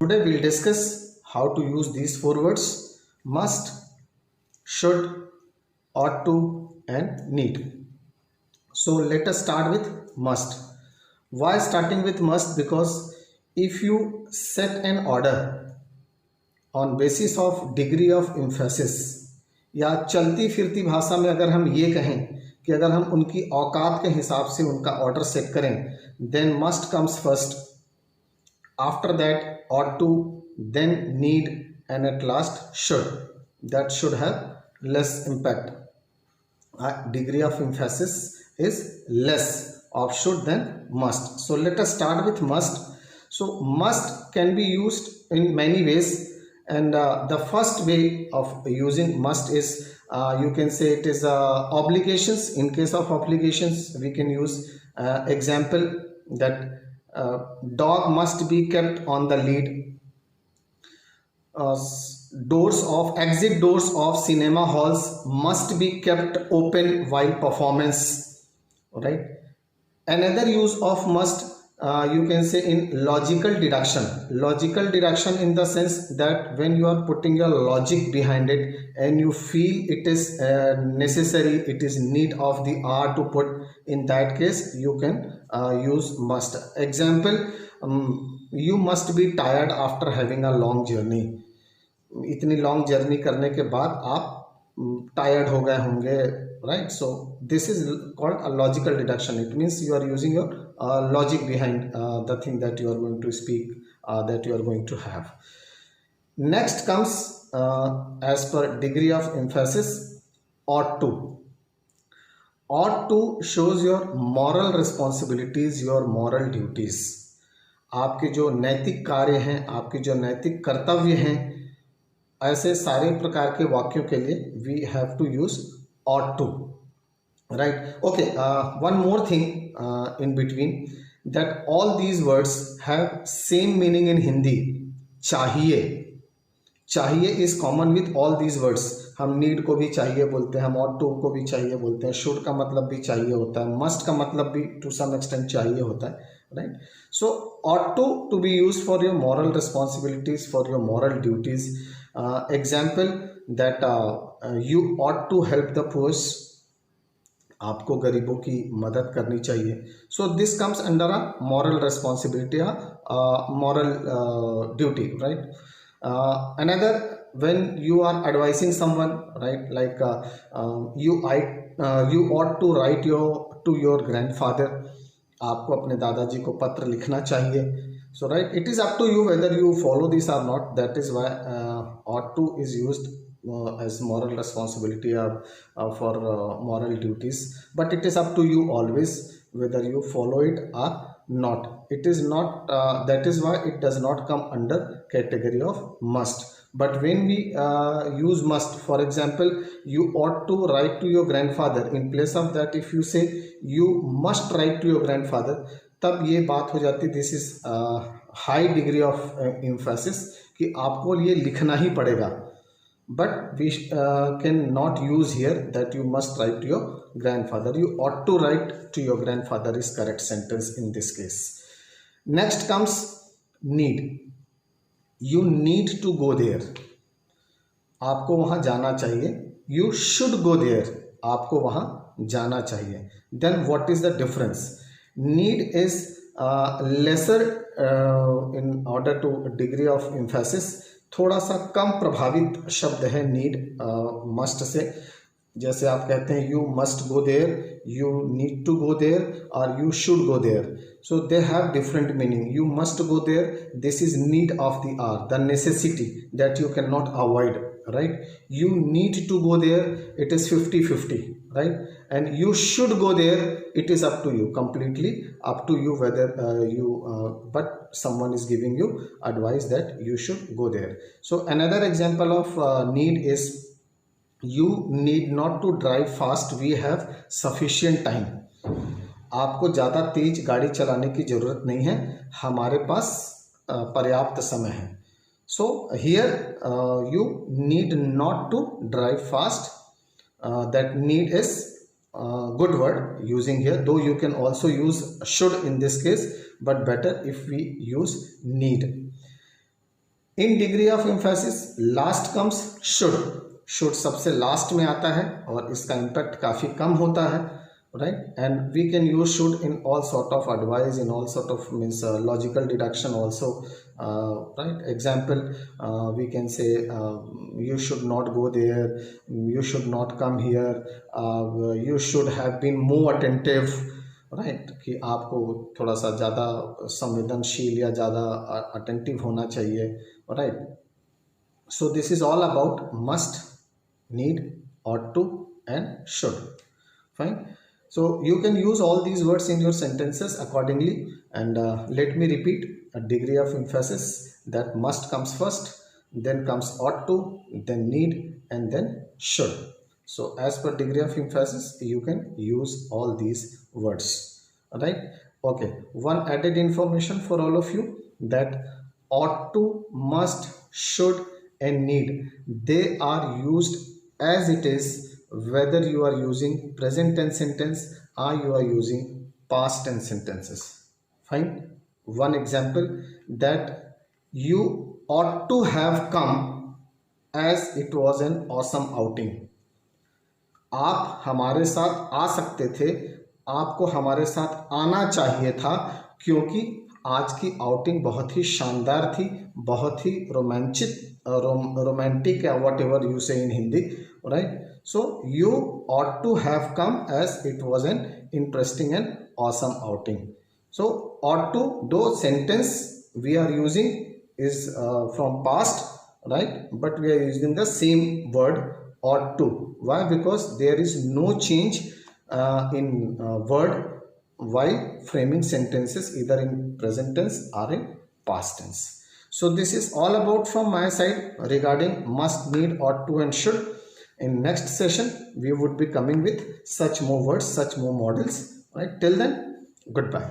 today we'll discuss how to use these four words: must, should, ought to, and need. So let us start with must. Why starting with must? Because if you set an order on basis of degree of emphasis, या चलती फिरती भाषा में अगर हम ये कहें कि अगर हम उनकी औकात के हिसाब से उनका ऑर्डर सेट करें, then must comes first, after that ought to, then need, and at last should. That should have less impact. Degree of emphasis is less of should than must. So let us start with must. So must can be used in many ways, and the first way of using must is you can say it is obligations. In case of obligations, we can use example that dog must be kept on the lead. Exit doors of cinema halls must be kept open while performance. Right. Another use of must, you can say in logical deduction. Logical deduction in the sense that when you are putting your logic behind it and you feel it is necessary, it is need of the hour to put, in that case you can use must. Example, you must be tired after having a long journey. इतनी long journey करने के बाद आप tired हो गए होंगे, right. So this is called a logical deduction. It means you are using your logic behind the thing that you are going to speak, that you are going to have. Next comes as per degree of emphasis ought to. ought to shows your moral responsibilities, your moral duties. आपके जो नैतिक कार्य हैं, आपके जो नैतिक कर्तव्य हैं, ऐसे सारे प्रकार के वाक्यों के लिए we have to use ought to, right. Okay, one more thing in between, that all these words have same meaning in Hindi. चाहिए, चाहिए is common with all these words. हम नीड को भी चाहिए बोलते हैं, हम ought to को भी चाहिए बोलते हैं, शुड का मतलब भी चाहिए होता है, मस्ट का मतलब भी टू सम एक्सटेंट चाहिए होता है, right. So ought to be used for your moral responsibilities, for your moral duties. Example that you ought to help the poor. आपको गरीबों की मदद करनी चाहिए. So this comes under a moral responsibility, moral duty, right. Another, when you are advising someone, right, like you ought to write to your grandfather. आपको अपने दादाजी को पत्र लिखना चाहिए. So right, it is up to you whether you follow this or not. That is why ought to is used as moral responsibility for moral duties. But it is up to you always whether you follow it or not. It is not. That is why it does not come under category of must. But when we use must, for example, you ought to write to your grandfather. In place of that, if you say you must write to your grandfather, तब ये बात हो जाती, this is high degree of emphasis कि आपको ये लिखना ही पड़ेगा. But we can not use here that you must write to your grandfather. You ought to write to your grandfather is correct sentence in this case. Next comes need. You need to go there. आपको वहाँ जाना चाहिए. You should go there. आपको वहाँ जाना चाहिए. Then what is the difference? Need is lesser in order to degree of emphasis. थोड़ा सा कम प्रभावित शब्द है need must से. जैसे आप कहते हैं you must go there, you need to go there, or you should go there. So they have different meaning. You must go there, this is need of the hour, the necessity that you cannot avoid, right. You need to go there, it is 50-50, right. And you should go there, it is up to you, completely up to you whether but someone is giving you advice that you should go there. So another example of need is you need not to drive fast, we have sufficient time. आपको ज़्यादा तेज गाड़ी चलाने की ज़रूरत नहीं है, हमारे पास पर्याप्त समय है. So here you need not to drive fast. That need is good word using here, though you can also use should in this case, but better if we use need. In degree of emphasis last comes should सबसे last में आता है और इसका impact काफ़ी कम होता है, right? And we can use should in all sort of advice, in all sort of means logical deduction also, right? Example, we can say you should not go there, you should not come here, you should have been more attentive, right कि आपको थोड़ा सा ज़्यादा संवेदनशील या ज़्यादा attentive होना चाहिए, right? So this is all about must, need, ought to and should. Fine. So you can use all these words in your sentences accordingly, and let me repeat: a degree of emphasis, that must comes first, then comes ought to, then need, and then should. So as per degree of emphasis you can use all these words, right? Okay, one added information for all of you, that ought to, must, should and need, they are used as it is, whether you are using present tense sentence or you are using past tense sentences. Fine. One example, that you ought to have come as it was an awesome outing. आप हमारे साथ आ सकते थे, आपको हमारे साथ आना चाहिए था, क्योंकि आज की आउटिंग बहुत ही शानदार थी, बहुत ही रोमांटिक या whatever you say in Hindi, right? So you ought to have come as it was an interesting and awesome outing. So ought to, though sentence we are using is from past, right? But we are using the same word ought to. Why? Because there is no change in word while framing sentences either in present tense or in past tense. So this is all about from my side regarding must, need, ought to and should. In next session we would be coming with such more words, such more models, right? Till then, goodbye.